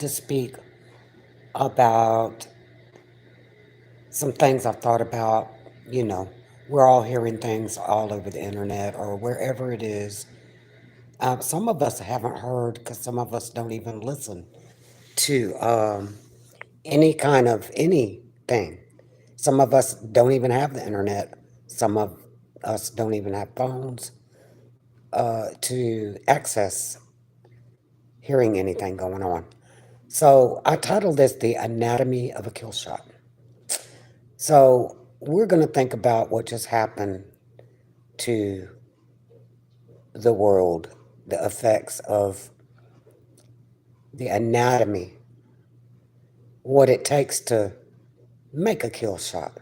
to speak about some things I've thought about. You know, we're all hearing things all over the internet or wherever it is. Some of us haven't heard because some of us don't even listen to any kind of anything. Some of us don't even have the internet. Some of us don't even have phones to access hearing anything going on. So I titled this The Anatomy of a Kill Shot. So we're going to think about what just happened to the world, the effects of the anatomy, what it takes to make a kill shot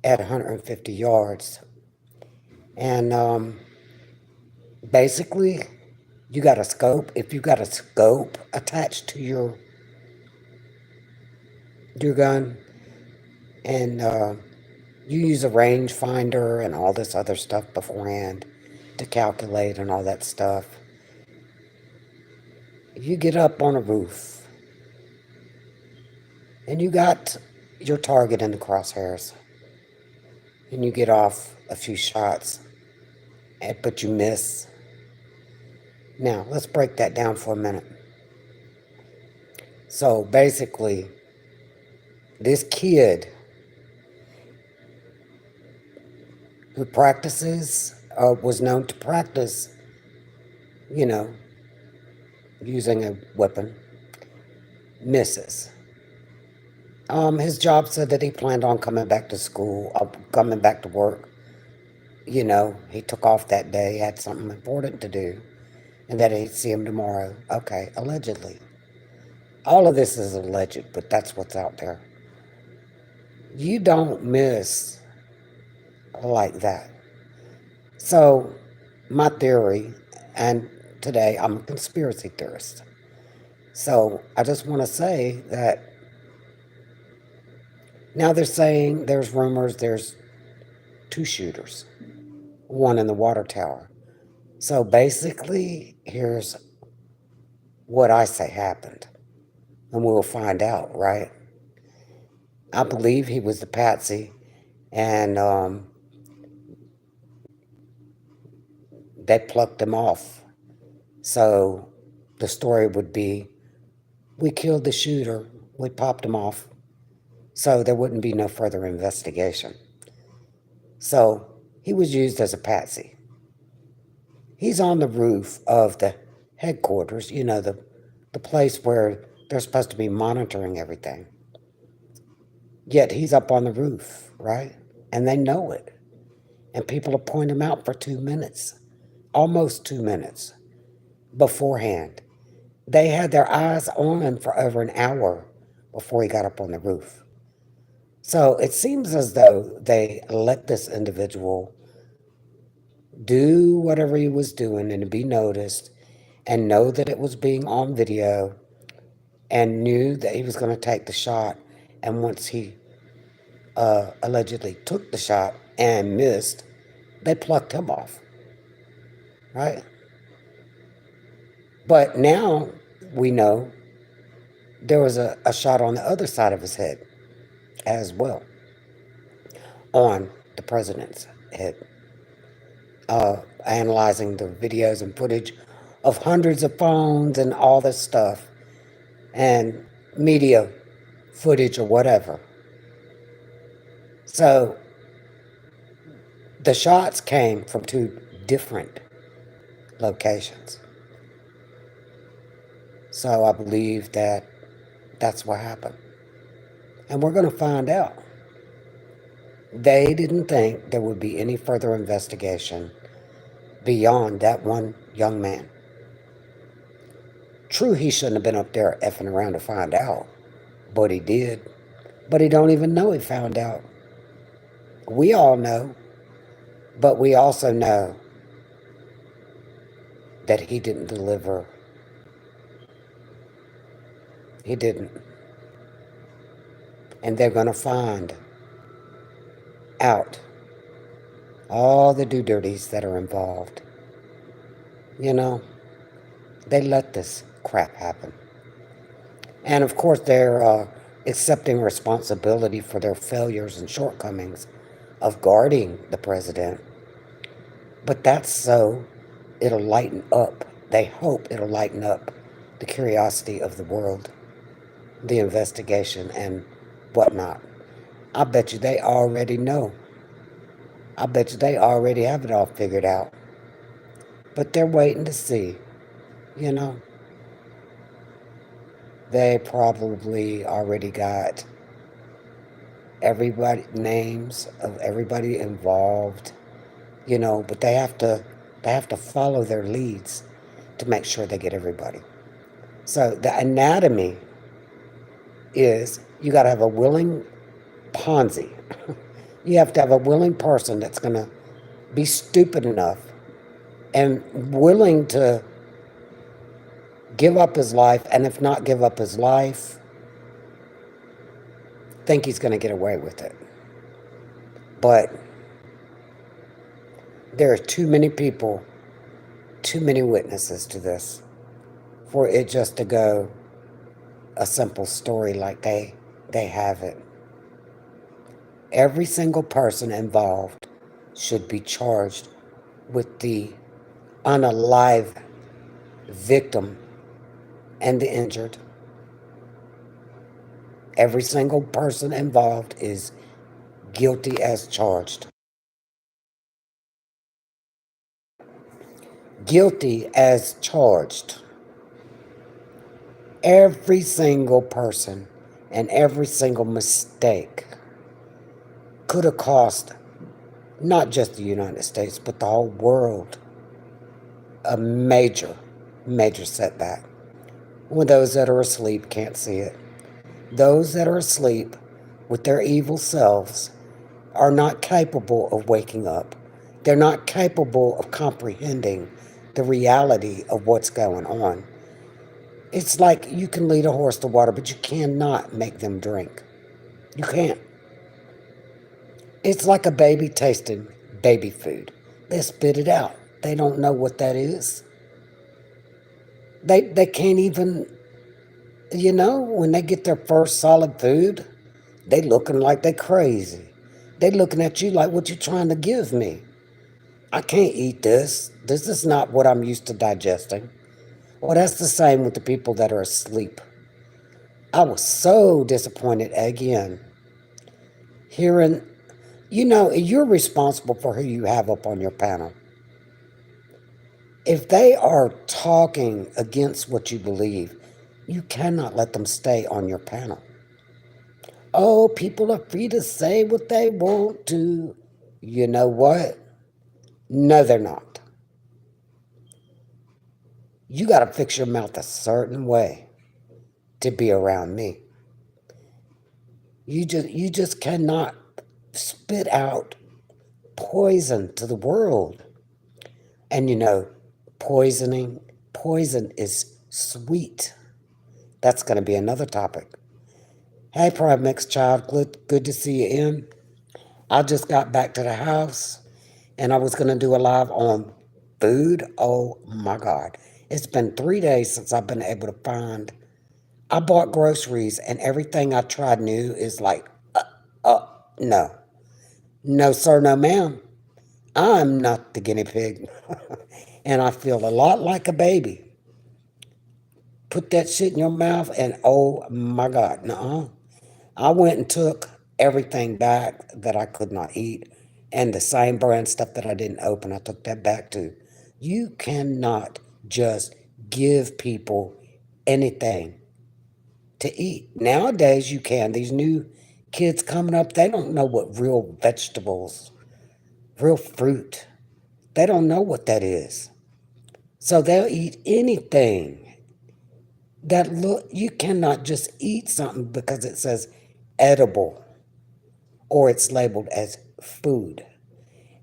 at 150 yards. And basically, you got a scope. If you got a scope attached to your gun, and you use a range finder and all this other stuff beforehand to calculate and all that stuff. You get up on a roof and you got your target in the crosshairs and you get off a few shots, but you miss. Now, let's break that down for a minute. So basically, this kid who practices, was known to practice, you know, using a weapon, misses. His job said that he planned on coming back to school, coming back to work. You know, he took off that day, had something important to do, and that he'd see him tomorrow. Okay, allegedly. All of this is alleged, but that's what's out there. You don't miss like that. So, my theory, and today I'm a conspiracy theorist. So, I just want to say that now they're saying there's rumors there's two shooters, one in the water tower. So basically, here's what I say happened, and we'll find out, right? I believe he was the patsy, and they plucked him off. So the story would be we killed the shooter, we popped him off, so there wouldn't be no further investigation. So he was used as a patsy. He's on the roof of the headquarters, you know, the place where they're supposed to be monitoring everything. Yet he's up on the roof, right? And they know it. And people will point him out for 2 minutes, almost 2 minutes beforehand. They had their eyes on him for over an hour before he got up on the roof. So it seems as though they let this individual do whatever he was doing and be noticed and know that it was being on video and knew that he was going to take the shot. And once he allegedly took the shot and missed, they plucked him off, right? But now we know there was a shot on the other side of his head as well, on the president's head. Analyzing the videos and footage of hundreds of phones and all this stuff and media footage or whatever. So the shots came from two different locations. So I believe that that's what happened. And we're going to find out. They didn't think there would be any further investigation beyond that one young man. True, he shouldn't have been up there effing around to find out, but he did. But he don't even know he found out. We all know, but we also know that he didn't deliver. He didn't. And they're going to find out all the do-dirties that are involved. You know, they let this crap happen. And of course, they're accepting responsibility for their failures and shortcomings of guarding the president. But that's so it'll lighten up. They hope it'll lighten up the curiosity of the world, the investigation, and whatnot. I bet you they already know. I bet you they already have it all figured out. But they're waiting to see, you know. They probably already got everybody names of everybody involved, but they have to follow their leads to make sure they get everybody. So the anatomy is you got to have a willing Ponzi. You have to have a willing person that's going to be stupid enough and willing to give up his life, and if not give up his life, think he's going to get away with it. But there are too many people, too many witnesses to this for it just to go a simple story like they have it. Every single person involved should be charged with the unalive victim and the injured. Every single person involved is guilty as charged. Guilty as charged. Every single person and every single mistake could have cost not just the United States, but the whole world a major, major setback. When those that are asleep can't see it. Those that are asleep with their evil selves are not capable of waking up. They're not capable of comprehending the reality of what's going on. It's like you can lead a horse to water, but you cannot make them drink. You can't. It's like a baby tasting baby food. They spit it out. They don't know what that is. They can't even, when they get their first solid food, they looking like they crazy. They looking at you like, what you trying to give me? I can't eat this. This is not what I'm used to digesting. Well, that's the same with the people that are asleep. I was so disappointed again hearing, you're responsible for who you have up on your panel. If they are talking against what you believe, you cannot let them stay on your panel. Oh, people are free to say what they want to. You know what? No, they're not. You got to fix your mouth a certain way to be around me. You just cannot spit out poison to the world. And poison is sweet. That's going to be another topic. Hey, Prime Mix Child, good to see you in. I just got back to the house and I was going to do a live on food. Oh my God. It's been 3 days since I've been able to find. I bought groceries and everything I tried new is like, no. No, sir, no, ma'am. I'm not the guinea pig. And I feel a lot like a baby. Put that shit in your mouth and oh my God, no. I went and took everything back that I could not eat, and the same brand stuff that I didn't open, I took that back too. You cannot just give people anything to eat. Nowadays, you can. These new kids coming up, they don't know what real vegetables, real fruit, they don't know what that is. So they'll eat anything that look, you cannot just eat something because it says edible or it's labeled as food.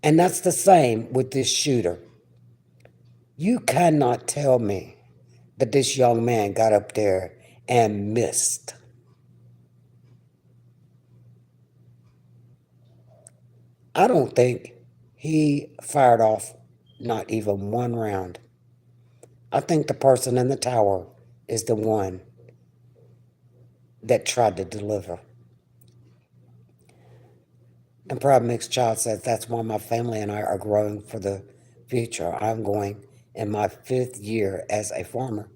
And that's the same with this shooter. You cannot tell me that this young man got up there and missed. I don't think he fired off not even one round. I think the person in the tower is the one that tried to deliver. And Proud Mixed Child says, that's why my family and I are growing for the future. I'm going in my 5th year as a farmer.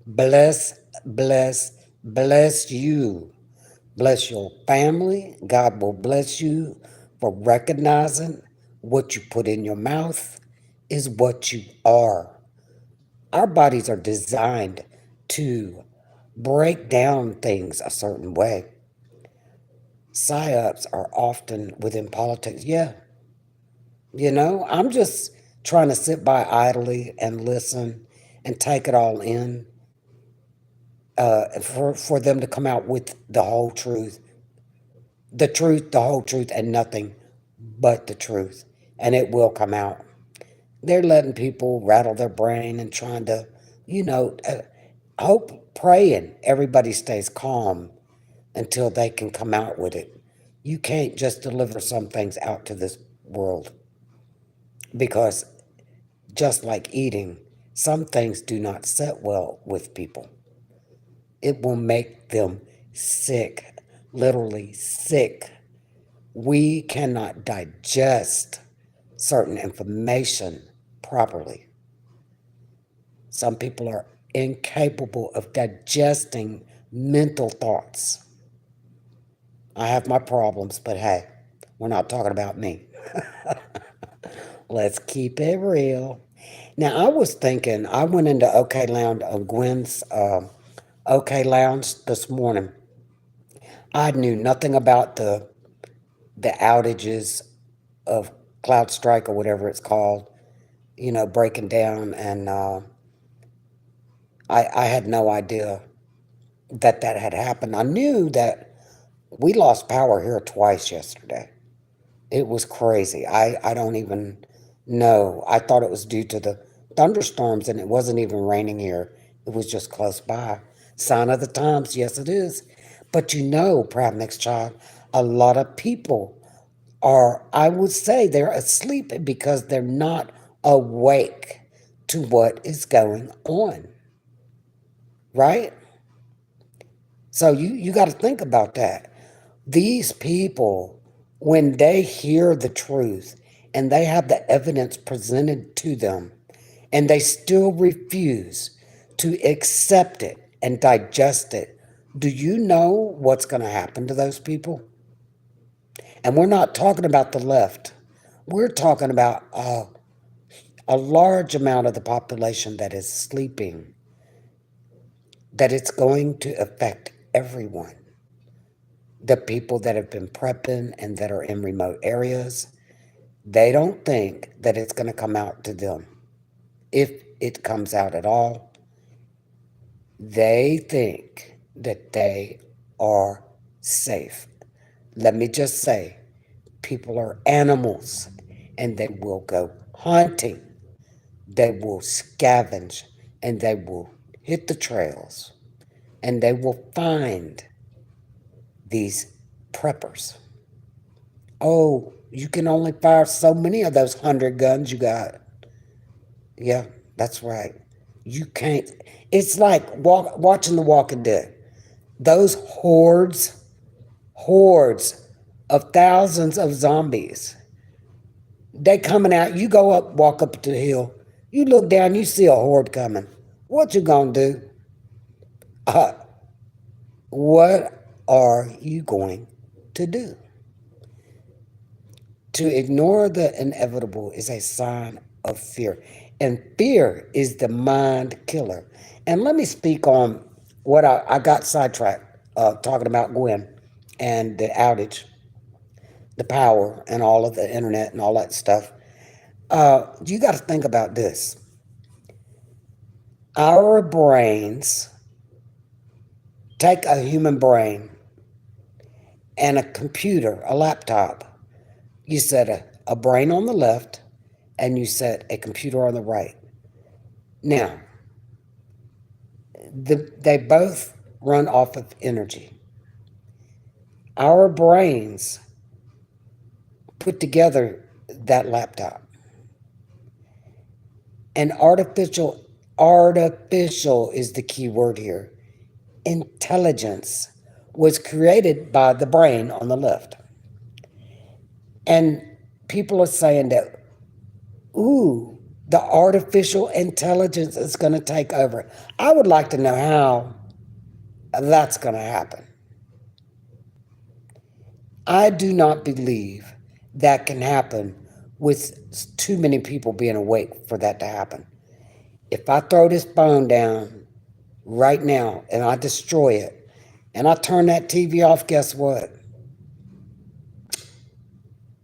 Bless, bless, bless you. Bless your family. God will bless you for recognizing what you put in your mouth is what you are. Our bodies are designed to break down things a certain way. Psyops are often within politics. Yeah, I'm just trying to sit by idly and listen and take it all in, for them to come out with the truth, the whole truth, and nothing but the truth. And it will come out. They're letting people rattle their brain and trying to, you know, uh, praying everybody stays calm until they can come out with it. You can't just deliver some things out to this world because, just like eating, some things do not sit well with people. It will make them sick, literally sick. We cannot digest certain information properly. Some people are incapable of digesting mental thoughts. I have my problems, but hey, we're not talking about me. Let's keep it real. Now, I was thinking, I went into OK Lounge, Gwen's OK Lounge this morning. I knew nothing about the outages of CloudStrike or whatever it's called, breaking down, and I had no idea that had happened. I knew that we lost power here twice yesterday. It was crazy. I don't even know. I thought it was due to the thunderstorms, and it wasn't even raining here. It was just close by. Sign of the times, yes, it is. But Proud Mixed Child, a lot of people are, I would say, they're asleep because they're not awake to what is going on, right? So you got to think about that. These people, when they hear the truth and they have the evidence presented to them, and they still refuse to accept it and digest it, do you know what's going to happen to those people? And we're not talking about the left. We're talking about a large amount of the population that is sleeping, that it's going to affect everyone. The people that have been prepping and that are in remote areas, they don't think that it's going to come out to them. If it comes out at all, they think that they are safe. Let me just say, people are animals and they will go hunting, they will scavenge, and they will hit the trails and they will find these preppers. Oh, you can only fire so many of those 100 guns you got. Yeah, that's right. You can't. It's like watching The Walking Dead. Those hordes of thousands of zombies. They coming out. You go up, walk up the hill. You look down, you see a horde coming. What you gonna do? Uh, what are you going to do? To ignore the inevitable is a sign of fear. And fear is the mind killer. And let me speak on what I got sidetracked talking about Gwen and the outage, the power, and all of the internet and all that stuff. You got to think about this. Our brains, take a human brain and a computer, a laptop. You set a brain on the left and you set a computer on the right. Now, they both run off of energy. Our brains put together that laptop. And artificial is the key word here. Intelligence was created by the brain on the left. And people are saying that, ooh, the artificial intelligence is going to take over. I would like to know how that's going to happen. I do not believe that can happen with too many people being awake for that to happen. If I throw this phone down right now and I destroy it and I turn that TV off, guess what?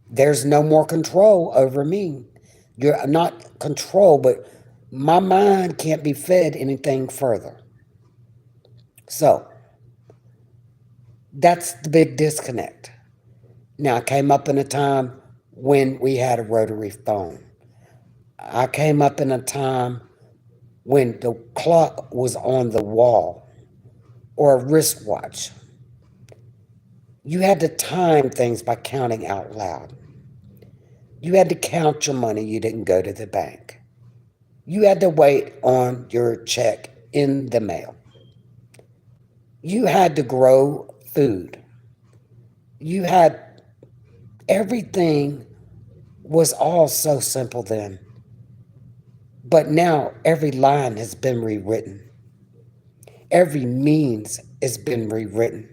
There's no more control over me. You're not control, but my mind can't be fed anything further. So that's the big disconnect. Now, I came up in a time when we had a rotary phone. I came up in a time when the clock was on the wall or a wristwatch. You had to time things by counting out loud. You had to count your money. You didn't go to the bank. You had to wait on your check in the mail. You had to grow food. You had everything was all so simple then. But now every line has been rewritten. Every means has been rewritten.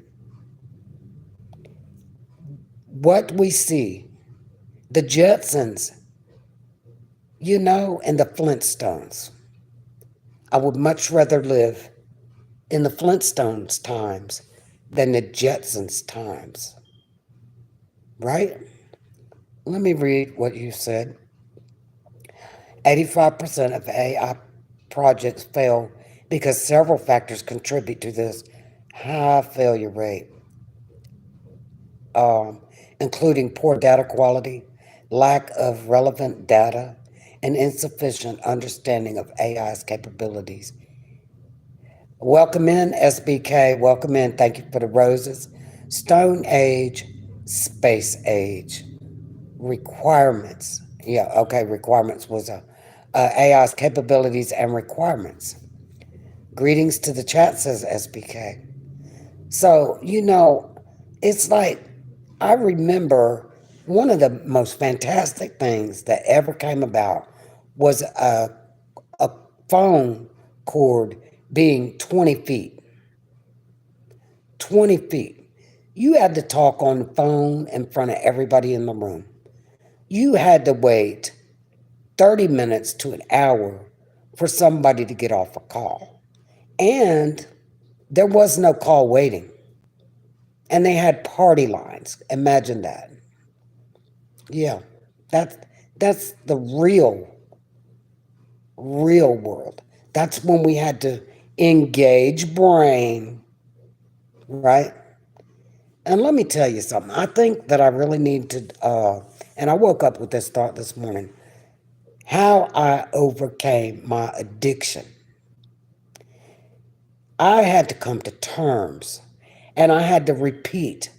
What we see, the Jetsons, and the Flintstones. I would much rather live in the Flintstones times than the Jetsons times. Right? Let me read what you said. 85% of AI projects fail because several factors contribute to this high failure rate, um, including poor data quality, lack of relevant data, and insufficient understanding of AI's capabilities. Welcome in, SBK. Welcome in. Thank you for the roses. Stone Age, Space Age. Requirements. Yeah, okay, requirements was AI's capabilities and requirements. Greetings to the chat, says SBK. So, it's like I remember one of the most fantastic things that ever came about was a phone cord being 20 feet. 20 feet. You had to talk on the phone in front of everybody in the room. You had to wait 30 minutes to an hour for somebody to get off a call. And there was no call waiting. And they had party lines. Imagine that. Yeah. That's that's the real world. That's when we had to engage brain, right? And let me tell you something. I think that I really need to and I woke up with this thought this morning. How I overcame my addiction. I had to come to terms and I had to repeat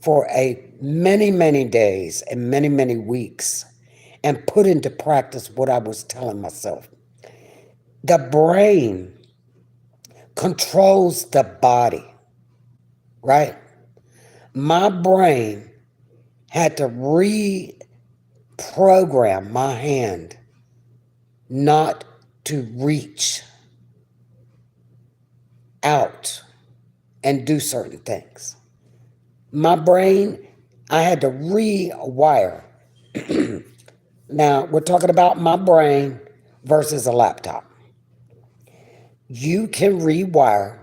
for a many days and many weeks and put into practice what I was telling myself. The brain controls the body, right? My brain had to reprogram my hand not to reach out and do certain things. My brain, I had to rewire. Now, we're talking about my brain versus a laptop. You can rewire,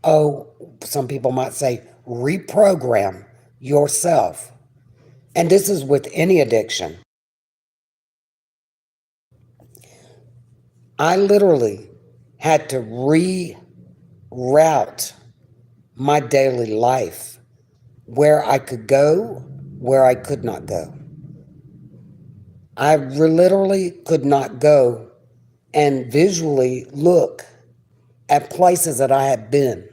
oh, some people might say reprogram yourself. And this is with any addiction. I literally had to reroute my daily life where I could go, where I could not go. I literally could not go and visually look at places that I had been.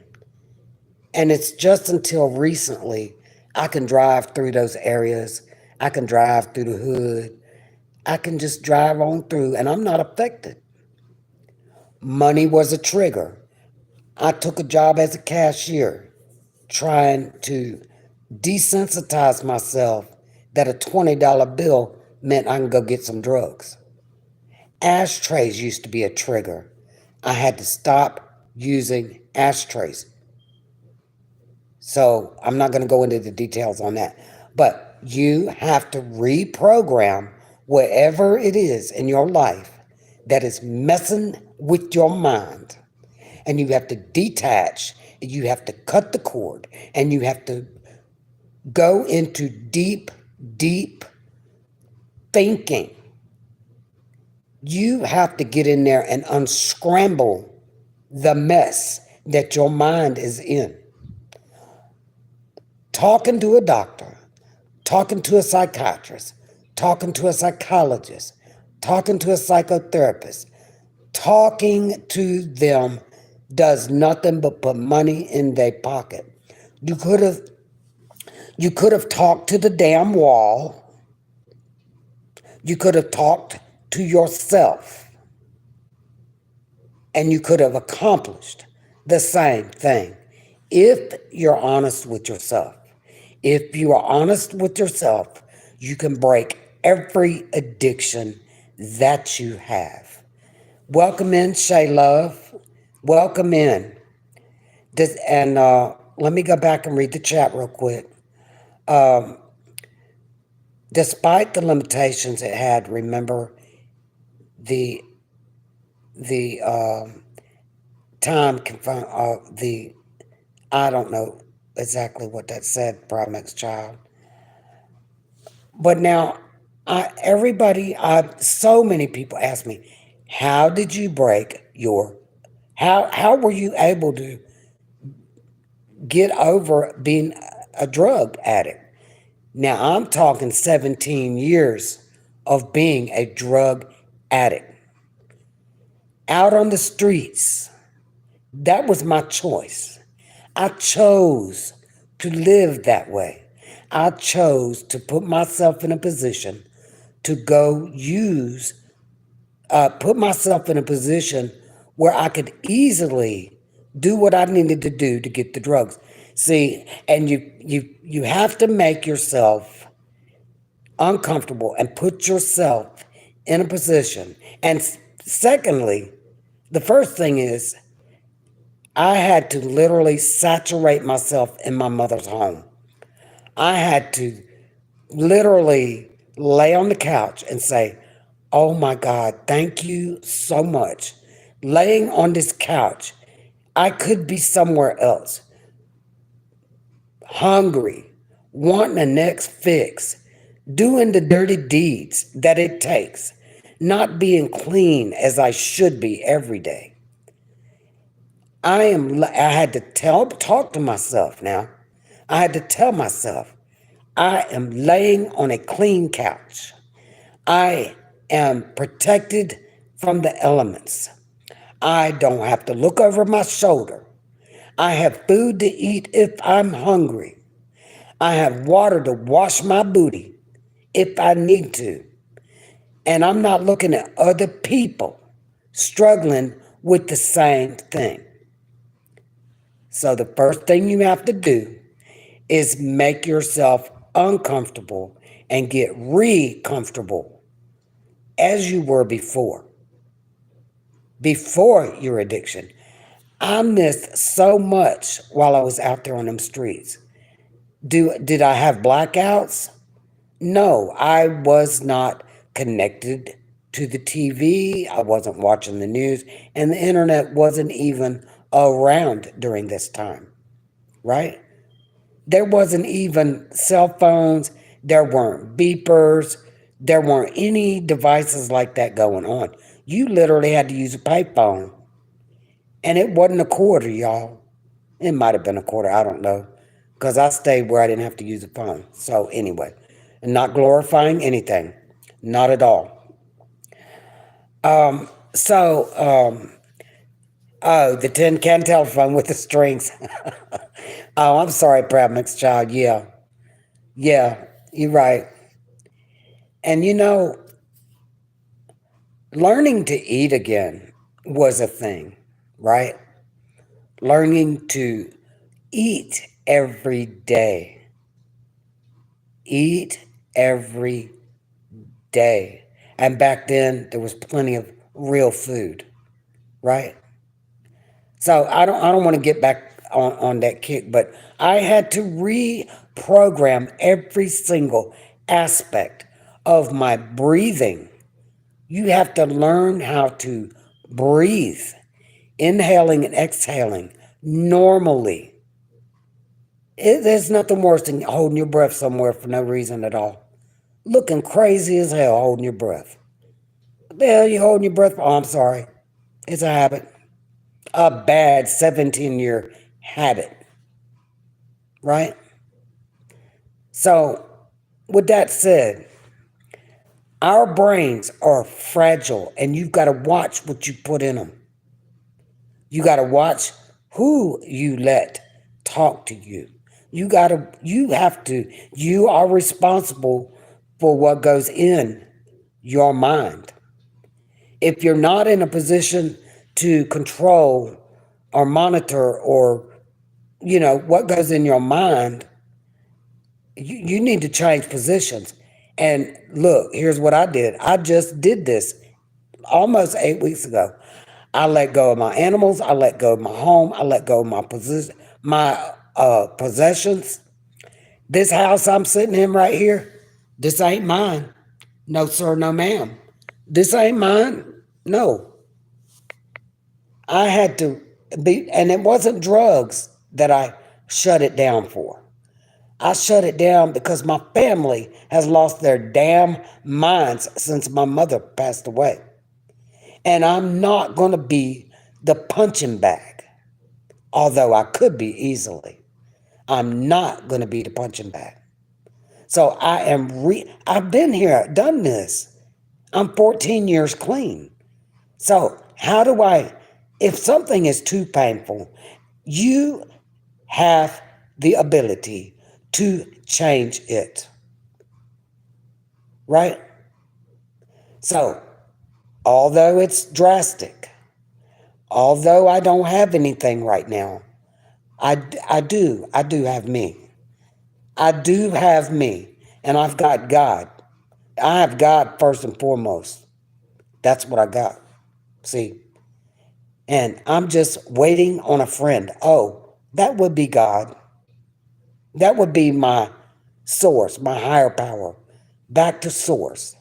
And it's just until recently I can drive through those areas. I can drive through the hood. I can just drive on through and I'm not affected. Money was a trigger. I took a job as a cashier. trying to desensitize myself that a $20 bill meant I can go get some drugs. Ashtrays used to be a trigger. I had to stop using ashtrays. So I'm not going to go into the details on that. But you have to reprogram whatever it is in your life that is messing with your mind. And you have to detach, you have to cut the cord, and you have to go into deep, deep thinking. You have to get in there and unscramble the mess that your mind is in. Talking to a doctor, talking to a psychiatrist, talking to a psychologist, talking to a psychotherapist, talking to them does nothing but put money in their pocket. You could have talked to the damn wall. You could have talked to yourself, and you could have accomplished the same thing if you're honest with yourself. If you are honest with yourself, you can break every addiction that you have. Welcome in, Shay Love. Welcome in. And let me go back and read the chat real quick. Despite the limitations it had, remember the time confined. I don't know exactly what that said, Primex Child. But now, so many people ask me, how did you break your, how were you able to get over being a drug addict? Now, I'm talking 17 years of being a drug addict. Out on the streets, that was my choice. I chose to live that way. I chose to put myself in a position to go put myself in a position where I could easily do what I needed to do to get the drugs. See, and you have to make yourself uncomfortable and put yourself in a position. And secondly, the first thing is I had to literally saturate myself in my mother's home. I had to literally lay on the couch and say, oh my God, thank you so much. Laying on this couch, I could be somewhere else, hungry, wanting the next fix, doing the dirty deeds that it takes, not being clean as I should be every day. I had to talk to myself now. I had to tell myself, I am laying on a clean couch. I am protected from the elements. I don't have to look over my shoulder. I have food to eat if I'm hungry. I have water to wash my booty if I need to. And I'm not looking at other people struggling with the same thing. So the first thing you have to do is make yourself uncomfortable and get re-comfortable as you were before your addiction. I missed so much while I was out there on them streets. Did I have blackouts? No, I was not connected to the TV. I wasn't watching the news, and the internet wasn't even around during this time, right? There wasn't even cell phones. There weren't beepers. There weren't any devices like that going on. You literally had to use a payphone. And it wasn't a quarter, y'all. It might have been a quarter. I don't know. Because I stayed where I didn't have to use a phone. So anyway, and not glorifying anything. Not at all. Oh, the tin can telephone with the strings. Oh, I'm sorry, Proud Mixed Child. Yeah. Yeah, you're right. And learning to eat again was a thing, right? Learning to Eat every day. Eat every day. And back then, there was plenty of real food, right? So I don't want to get back on that kick, but I had to reprogram every single aspect of my breathing. You have to learn how to breathe, inhaling and exhaling normally. There's nothing worse than holding your breath somewhere for no reason at all. Looking crazy as hell holding your breath. What the hell you holding your breath for? Oh, I'm sorry. It's a habit. A bad 17-year habit, right? So, with that said, our brains are fragile and you've got to watch what you put in them. You got to watch who you let talk to you. You are responsible for what goes in your mind. If you're not in a position to control or monitor or, what goes in your mind, you need to change positions. And look, here's what I did. I just did this almost 8 weeks ago. I let go of my animals. I let go of my home. I let go of my possessions. This house I'm sitting in right here, this ain't mine. No, sir, no, ma'am. This ain't mine. No. I had to be, and it wasn't drugs that I shut it down for. I shut it down because my family has lost their damn minds since my mother passed away. And I'm not going to be the punching bag, although I could be easily. I'm not going to be the punching bag. So I've been here, done this. I'm 14 years clean. So if something is too painful, you have the ability to change it, right? So, although it's drastic, although I don't have anything right now, I do have me. I do have me, and I've got God. I have God first and foremost. That's what I got. See, and I'm just waiting on a friend. Oh, that would be God. That would be my source, my higher power. Back to source.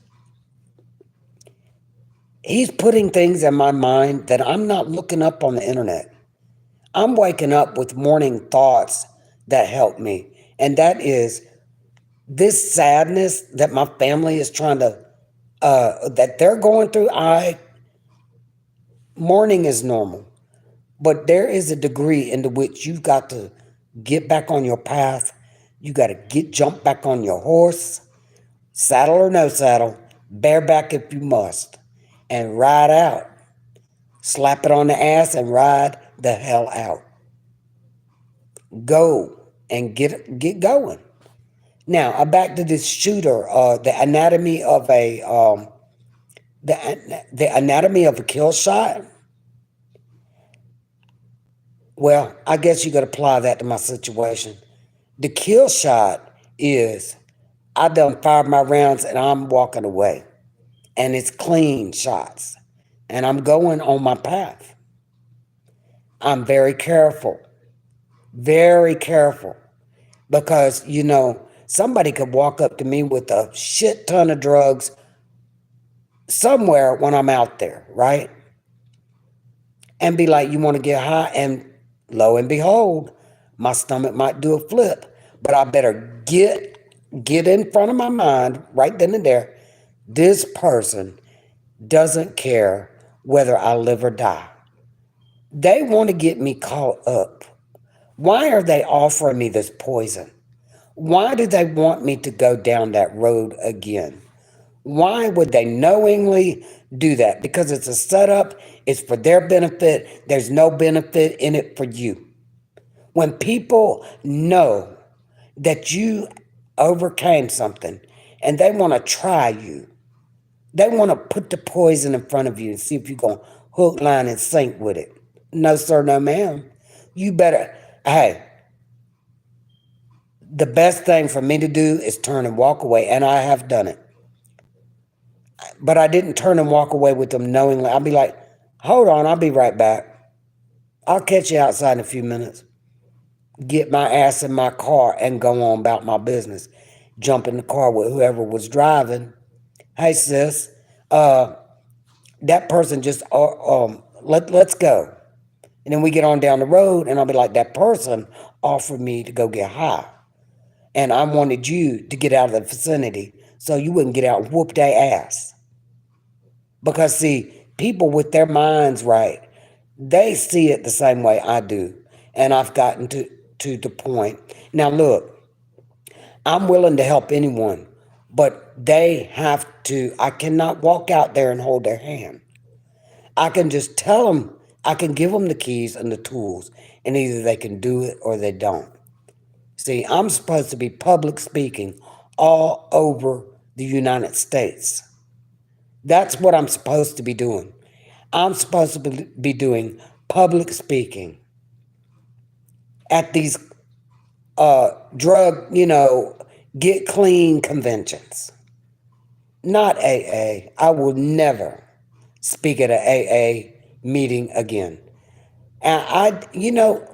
He's putting things in my mind that I'm not looking up on the internet. I'm waking up with morning thoughts that help me. And that is this sadness that my family is that they're going through. Mourning is normal, but there is a degree into which you've got to get back on your path. You got to jump back on your horse, saddle or no saddle, bareback if you must, and ride out. Slap it on the ass and ride the hell out. Go and get going. Now, back to this shooter. The anatomy of the anatomy of a kill shot. Well, I guess you could apply that to my situation. The kill shot is I done fired my rounds and I'm walking away, and it's clean shots, and I'm going on my path. I'm very careful, because somebody could walk up to me with a shit ton of drugs somewhere when I'm out there, right? And be like, you want to get high? And lo and behold, my stomach might do a flip. But I better get in front of my mind right then and there. This person doesn't care whether I live or die. They want to get me caught up. Why are they offering me this poison? Why do they want me to go down that road again? Why would they knowingly do that? Because it's a setup, it's for their benefit, there's no benefit in it for you. When people know that you overcame something and they want to try you, they want to put the poison in front of you and see if you're going to hook, line, and sink with it. No, sir, no, ma'am. You better, hey, The best thing for me to do is turn and walk away, and I have done it. But I didn't turn and walk away with them knowingly. I'll be like, hold on, I'll be right back. I'll catch you outside in a few minutes. Get my ass in my car and go on about my business. Jump in the car with whoever was driving. Hey sis, uh, that person just let's go. And then we get on down the road, and I'll be like, that person offered me to go get high, and I wanted you to get out of the vicinity so you wouldn't get out and whoop their ass. Because see, people with their minds right, they see it the same way I do, and I've gotten to the point. Now look, I'm willing to help anyone, but they have to. I cannot walk out there and hold their hand. I can just tell them, I can give them the keys and the tools, and either they can do it or they don't. See, I'm supposed to be public speaking all over the United States. That's what I'm supposed to be doing. I'm supposed to be doing public speaking at these drug, get clean conventions. Not AA. I will never speak at an AA meeting again. And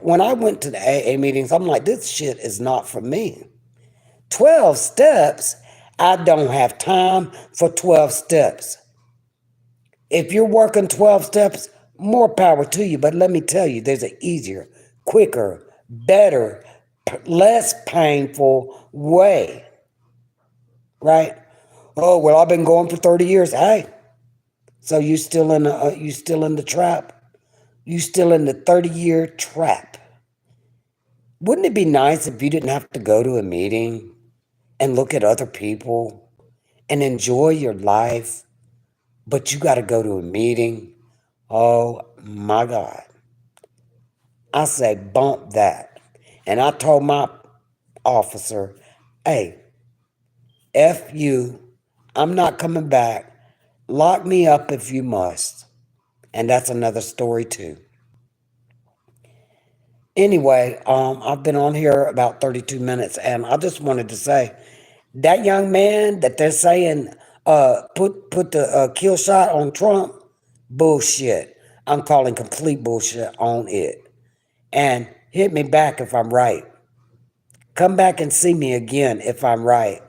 when I went to the AA meetings, I'm like, this shit is not for me. 12 steps? I don't have time for 12 steps. If you're working 12 steps, more power to you. But let me tell you, there's an easier, quicker, better, less painful way. Right? Oh, well, I've been going for 30 years. Hey, so you still in the trap? You still in the 30-year trap? Wouldn't it be nice if you didn't have to go to a meeting and look at other people and enjoy your life, but you got to go to a meeting? Oh my God. I say bump that. And I told my officer, hey, F you, I'm not coming back. Lock me up if you must. And that's another story too. Anyway, I've been on here about 32 minutes, and I just wanted to say that young man that they're saying put the kill shot on Trump, bullshit. I'm calling complete bullshit on it. And hit me back if I'm right. Come back and see me again if I'm right.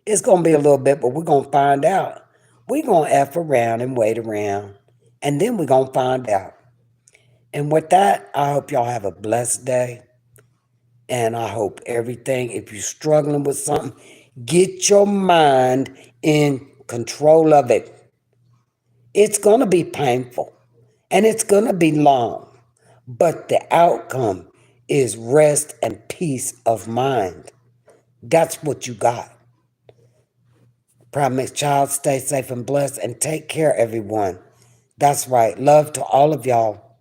It's going to be a little bit, but we're going to find out. We're going to F around and wait around, and then we're going to find out. And with that, I hope y'all have a blessed day. And I hope everything, if you're struggling with something, get your mind in control of it. It's going to be painful and it's going to be long, but the outcome is rest and peace of mind. That's what you got. Promise, child, stay safe and blessed, and take care, everyone. That's right. Love to all of y'all.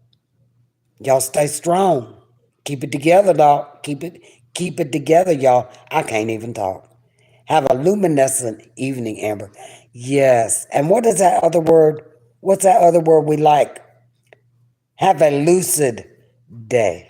Y'all stay strong. Keep it together, dog. Keep it together, y'all. I can't even talk. Have a luminescent evening, Amber. Yes. And what is that other word? What's that other word we like? Have a lucid day.